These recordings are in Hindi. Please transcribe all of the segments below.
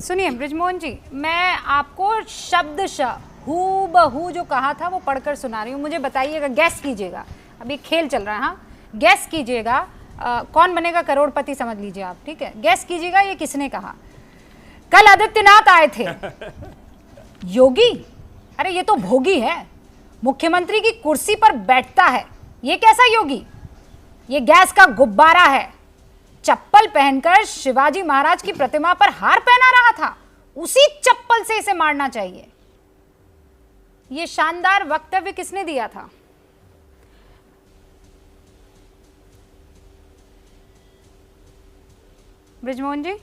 सुनिए ब्रिजमोहन जी, मैं आपको शब्दशः हूबहू जो कहा था वो पढ़कर सुना रही हूँ। मुझे बताइएगा, गैस कीजिएगा, अभी खेल चल रहा है। हाँ, गैस कीजिएगा, कौन बनेगा करोड़पति समझ लीजिए आप, ठीक है। गैस कीजिएगा ये किसने कहा। कल आदित्यनाथ आए थे। योगी? अरे ये तो भोगी है, मुख्यमंत्री की कुर्सी पर बैठता है, ये कैसा योगी? ये गैस का गुब्बारा है। चप्पल पहनकर शिवाजी महाराज की प्रतिमा पर हार पहना रहा था, उसी चप्पल से इसे मारना चाहिए। ये शानदार वक्तव्य किसने दिया था? ब्रिजमोहन जी,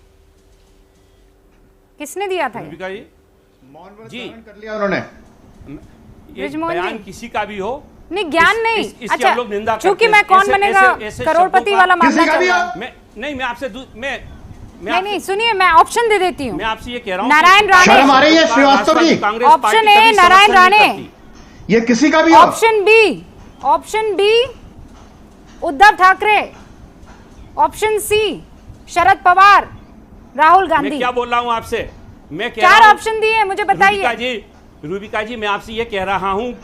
किसने दिया था? जी कर लिया उन्होंने। बयान किसी का भी हो, नहीं ज्ञान नहीं। अच्छा, लोग निंदा चूंकि मैं कौन बनेगा करोड़पति वाला मामला चल रहा है। मैं आपसे नहीं सुनिए, मैं ऑप्शन दे देती हूँ। मैं आपसे ये कह रहा हूँ, नारायण राणे। शर्म आ रही है श्रीवास्तव जी? ऑप्शन ए नारायण राणे, ये किसी का भी हो। Option B Uddhav Thackeray, option C Sharad Pawar, Rahul Gandhi. मैं क्या बोल रहा हूँ आपसे? मैं कह चार ऑप्शन दिए, मुझे बताइए। रूबिका जी, मैं आपसे ये कह रहा हूँ,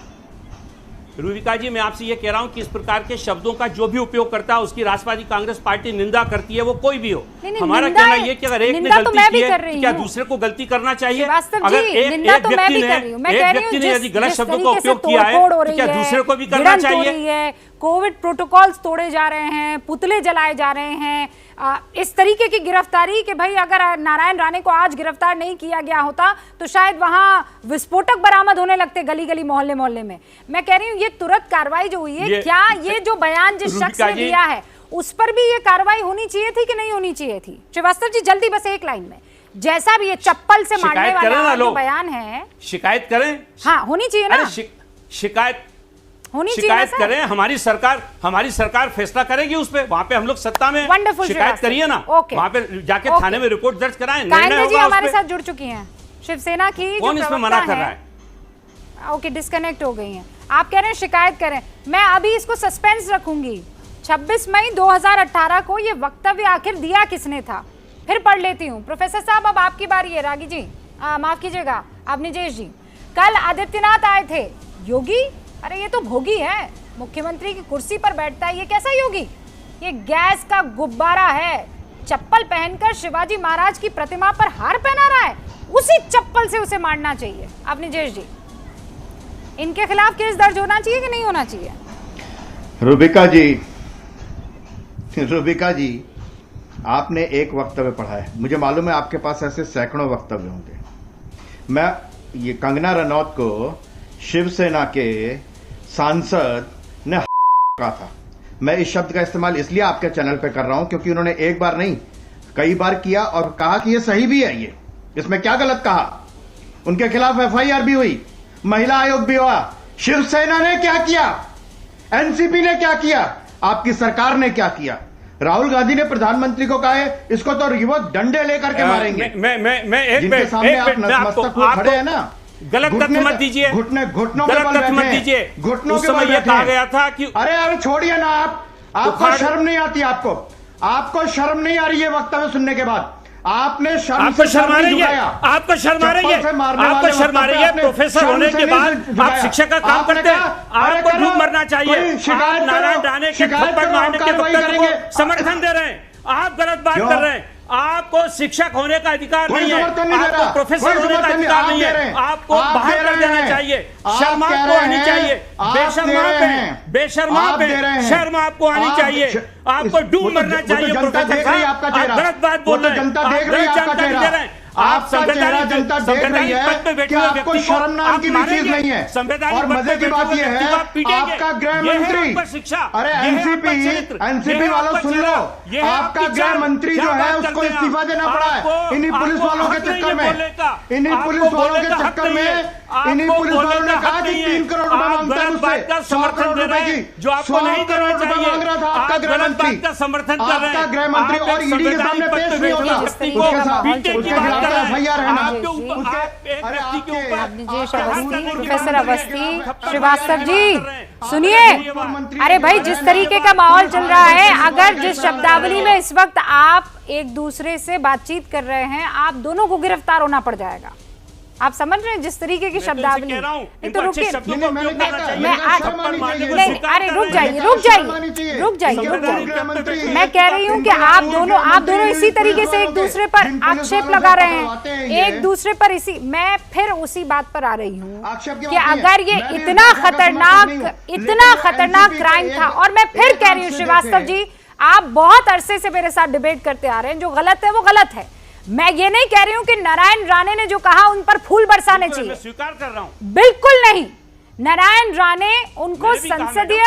रूबिका जी मैं आपसे ये कह रहा हूं कि इस प्रकार के शब्दों का जो भी उपयोग करता है उसकी राष्ट्रवादी कांग्रेस पार्टी निंदा करती है, वो कोई भी हो। हमारा कहना ये कि अगर एक ने गलती की है तो क्या दूसरे को गलती करना चाहिए? अगर एक व्यक्ति ने यदि गलत शब्दों का उपयोग किया है तो क्या दूसरे को भी करना चाहिए? कोविड प्रोटोकॉल्स तोड़े जा रहे हैं, पुतले जलाए जा रहे हैं, इस तरीके की गिरफ्तारी कि भाई अगर नारायण राणे को आज गिरफ्तार नहीं किया गया होता तो शायद वहां विस्फोटक बरामद होने लगते गली गली मोहल्ले मोहल्ले में। मैं कह रही हूं ये तुरंत कार्रवाई जो हुई है, क्या ये जो बयान जिस शख्स ने दिया है उस पर भी ये कार्रवाई होनी चाहिए थी कि नहीं होनी चाहिए थी? श्रीवास्तव जी जल्दी, बस एक लाइन में, जैसा भी ये चप्पल से मारने वाला जो बयान है, शिकायत करें। हाँ होनी चाहिए ना, शिकायत करें। हमारी सरकार फैसला करेगी उस पे, वहां पे हम लोग सत्ता में, शिकायत करिए ना, वहां पे जाके थाने में रिपोर्ट दर्ज कराएं। कायंदे जी हमारे साथ जुड़ चुकी हैं, शिवसेना की। कौन इसमें मना कर रहा है? ओके, डिस्कनेक्ट हो गई हैं। आप कह रहे हैं शिकायत करें, मैं अभी इसको सस्पेंस रखूंगी। 26 मई 2018 को ये वक्तव्य आखिर दिया किसने था, फिर पढ़ लेती हूँ। प्रोफेसर साहब अब आपकी बारी है। रागी जी माफ कीजिएगा, अवनिजेश जी। कल आदित्यनाथ आए थे। योगी? अरे ये तो भोगी है, मुख्यमंत्री की कुर्सी पर बैठता है, ये कैसा योगी? ये गैस का गुब्बारा है। चप्पल पहनकर शिवाजी महाराज की प्रतिमा पर हार पहना रहा है, उसी चप्पल से उसे मारना चाहिए। अवनिजेश जी, इनके खिलाफ केस दर्ज होना चाहिए कि नहीं होना चाहिए? रूबिका जी, आपने एक वक्तव्य पढ़ा है, मुझे मालूम है आपके पास ऐसे सैकड़ों वक्तव्य होंगे। मैं ये कंगना रनौत को शिवसेना के सांसद ने कहा था। मैं इस शब्द का इस्तेमाल इसलिए आपके चैनल पे कर रहा हूं क्योंकि उन्होंने एक बार नहीं कई बार किया और कहा कि ये सही भी है, ये इसमें क्या गलत कहा। उनके खिलाफ एफआईआर भी हुई, महिला आयोग भी हुआ। शिवसेना ने क्या किया, एनसीपी ने क्या किया, आपकी सरकार ने क्या किया? राहुल गांधी ने प्रधानमंत्री को कहा है इसको तो रिवर्स डंडे लेकर के मारेंगे। जिनके सामने आप नतमस्तक हो खड़े हैं ना, गलत तथ्य मत दीजिए, घुटनों के बल मत दीजिए। घुटनों के बल कहा गया था कि अरे छोड़िए ना, आपको शर्म नहीं आती? आपको शर्म नहीं आ रही है वक्तव्य सुनने के बाद? आपने आपको शर्म आ रही है? आपको शर्म आ रही है? आपको शर्म आ रही है? प्रोफेसर होने के बाद आप शिक्षक का काम करते हैं, आपको डूब मरना चाहिए। नारायण राणे के थप्पड़ मारने के वक्तव्य को समर्थन दे रहे हैं, आप गलत बात कर रहे हैं। आपको शिक्षक होने का अधिकार नहीं है, आपको प्रोफेसर होने का अधिकार नहीं है, आपको बाहर कर देना चाहिए। शर्म आपको आनी चाहिए, बेशर्मा पे शर्म आपको आनी चाहिए, आपको डूब मरना चाहिए। प्रोफेसर साहब आप गलत बात बोल रहे हैं, आप गलत जानकारी दे रहे हैं। आप संवैधानिक पद पे बैठे हुए व्यक्ति को आप मारेंगे, संवैधानिक पद पे बैठे हुए व्यक्ति को आप पीटेंगे। आपका गृह मंत्री, शिक्षा, अरे एनसीपी वालों सुन लो, आपका गृह मंत्री जो है उसको इस्तीफा देना पड़ा है इन्हीं पुलिस वालों के चक्कर में। इन्हीं पुलिस वालों के चक्कर में इन्हीं पुलिस वालों ने कहा कि 3 करोड़ रुपए मांगता है मुझसे, 100 करोड़ रुपए की, जो आपको नहीं करना चाहिए, मांग रहा था आपका गृह मंत्री, समर्थन कर रहे हैं। आपका गृह मंत्री और ईडी के सामने पेश नहीं होता, उसके खिलाफ एफआईआर है ना, एक व्यक्ति के ऊपर ब्रजेश अवस्थी, प्रोफेसर अवस्थी श्रीवास्तव जी सुनिए, अरे भाई जिस तरीके का माहौल चल रहा है, अगर जिस शब्दावली में इस वक्त आप एक दूसरे से बातचीत कर रहे हैं, आप दोनों को गिरफ्तार होना पड़ जाएगा। आप समझ रहे हैं जिस तरीके की शब्दावली। नहीं तो रुकिए, अरे रुक जाइए। मैं कह रही हूँ कि आप दोनों इसी तरीके से एक दूसरे पर आक्षेप लगा रहे हैं, एक दूसरे पर इसी। मैं फिर उसी बात पर आ रही हूँ कि अगर ये इतना खतरनाक क्राइम था, और मैं फिर कह रही हूँ श्रीवास्तव जी, आप बहुत अरसे से मेरे साथ डिबेट करते आ रहे हैं, जो गलत है वो गलत है। मैं ये नहीं कह रही हूं कि नारायण राणे ने जो कहा उन पर फूल बरसाने चाहिए, मैं स्वीकार कर रहा हूं, बिल्कुल नहीं। नारायण राणे उनको संसदीय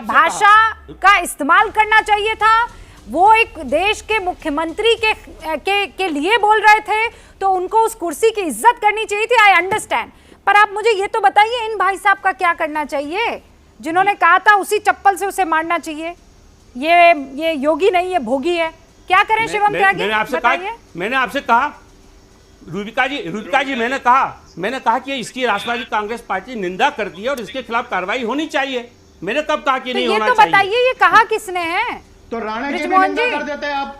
भाषा का इस्तेमाल करना चाहिए था। वो एक देश के मुख्यमंत्री के लिए बोल रहे थे, तो उनको उस कुर्सी की इज्जत करनी चाहिए थी। आई अंडरस्टैंड, पर आप मुझे ये तो बताइए इन भाई साहब का क्या करना चाहिए जिन्होंने कहा था उसी चप्पल से उसे मारना चाहिए। ये योगी नहीं, ये भोगी है। क्या करें शिवम त्यागी? मैंने आपसे कहा रूबिका जी, मैंने कहा कि इसकी राष्ट्रवादी कांग्रेस पार्टी निंदा करती है और इसके खिलाफ कार्रवाई होनी चाहिए। मैंने कब कहा कि नहीं होना चाहिए? ये तो बताइए, ये कहा किसने है? तो राणे की निंदा कर देते हैं आप।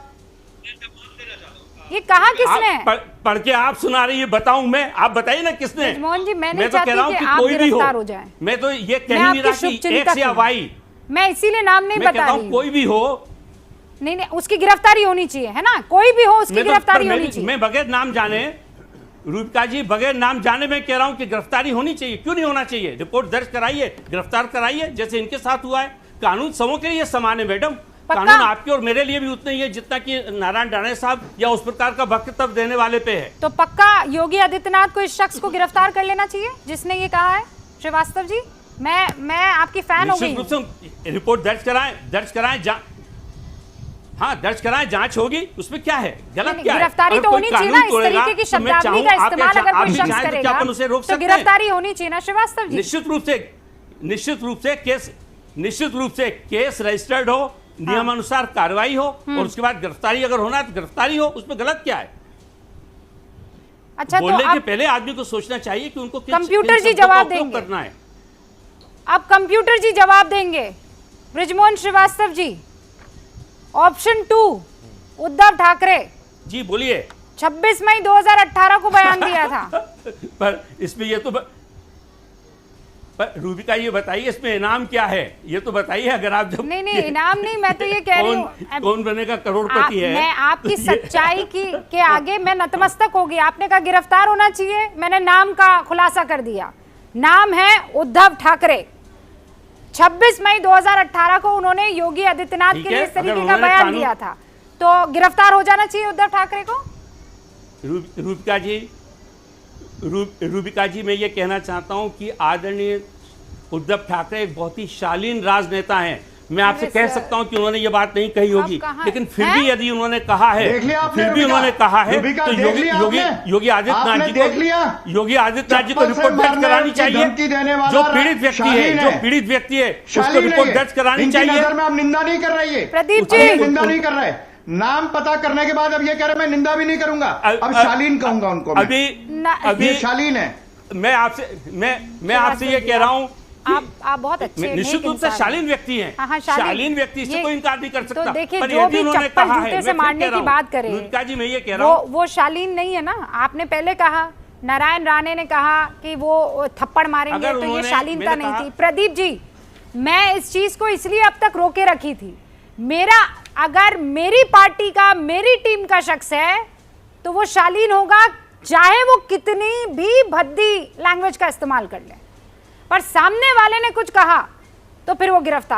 ये कहा किसने? पढ़ के आप सुना रही है, बताऊं मैं? आप बताइए ना किसने? मोहन जी, मैं तो कह रहा हूं कि कोई भी हो जाए। मैं तो ये कह नहीं रहा कि एक्स या वाई, मैं इसीलिए नाम नहीं बता रही। कोई भी हो, नहीं, उसकी गिरफ्तारी होनी चाहिए, है ना? कोई भी हो उसकी गिरफ्तारी होनी चाहिए। मैं बगैर नाम जाने, रूबिका जी, बगैर नाम जाने मैं कह रहा हूं कि गिरफ्तारी होनी चाहिए। क्यों नहीं होना चाहिए? रिपोर्ट दर्ज कराइए, गिरफ्तार कराइए, जैसे इनके साथ हुआ है। कानून सबों के लिए समान है मैडम, कानून आपके और मेरे लिए भी उतना ही है जितना कि नारायण राणे साहब या उस प्रकार का वक्तव्य देने वाले पे है। तो पक्का योगी आदित्यनाथ को इस शख्स को गिरफ्तार कर लेना चाहिए जिसने ये कहा है। श्रीवास्तव जी, मैं आपकी फैन हो गई। रिपोर्ट दर्ज कराएं, हाँ दर्ज कराएं, जांच होगी, उसमें क्या है? गलत क्या है? गिरफ्तारी तो होनी चाहिए ना। इस तरीके की शब्दावली का इस्तेमाल अगर कोई शख्स करेगा तो गिरफ्तारी होनी चाहिए ना श्रीवास्तव जी। निश्चित रूप से केस रजिस्टर्ड हो, नियमानुसार कार्रवाई हो, और उसके बाद गिरफ्तारी अगर होना है तो गिरफ्तारी हो, उसमें गलत क्या है? अच्छा, बोलने के पहले आदमी को सोचना चाहिए कि उनको कंप्यूटर जी जवाब देंगे करना है। अब कंप्यूटर जी जवाब देंगे। बृजमोहन श्रीवास्तव जी, ऑप्शन 2 उद्धव ठाकरे जी, बोलिए। 26 मई 2018 को बयान दिया था। पर इसमें ये तो पर रूबिका ये बताइए, इसमें इनाम क्या है? ये तो बताइए। अगर आप जब नहीं इनाम नहीं, मैं तो ये कह रही हूँ कौन बनेगा करोड़पति है। मैं आपकी सच्चाई के आगे मैं नतमस्तक हो गई। आपने कहा गिरफ्तार होना चाहिए, मैंने नाम का खुलासा कर दिया। नाम है उद्धव ठाकरे। 26 मई 2018 को उन्होंने योगी आदित्यनाथ के लिए इस तरीके का बयान दिया था, तो गिरफ्तार हो जाना चाहिए उद्धव ठाकरे को। रूबिका जी, मैं ये कहना चाहता हूं कि आदरणीय उद्धव ठाकरे एक बहुत ही शालीन राजनेता हैं। मैं आपसे कह सकता हूं कि उन्होंने ये बात नहीं कही होगी, लेकिन फिर भी यदि उन्होंने कहा है, तो योगी आदित्यनाथ जी को रिपोर्ट दर्ज करानी चाहिए। जो पीड़ित व्यक्ति है उसको रिपोर्ट दर्ज करानी चाहिए। आप निंदा नहीं कर रही है प्रदीप जी, निंदा नहीं कर रहे। नाम पता करने के बाद अब ये कह रहे मैं निंदा भी नहीं करूंगा, अब शालीन कहूंगा उनको। अभी शालीन है। मैं आपसे ये कह रहा हूं, आप बहुत अच्छे, निश्चित रूप से शालीन व्यक्ति हैं। हाँ, शालीन व्यक्ति, इससे कोई इनकार नहीं कर सकता। तो देखिए, जो भी चप्पल जूते से मारने की बात करे, जी मैं ये कह रहा हूं, वो शालीन नहीं है ना। आपने पहले कहा, नारायण राणे ने कहा कि वो थप्पड़ मारेंगे, तो ये शालीनता नहीं थी। प्रदीप जी, मैं इस चीज को इसलिए अब तक रोके रखी थी। अगर मेरी पार्टी का, मेरी टीम का शख्स है तो वो शालीन होगा, चाहे वो कितनी भी भद्दी लैंग्वेज का इस्तेमाल कर ले। पर सामने वाले ने कुछ कहा तो फिर वो गिरफ्तार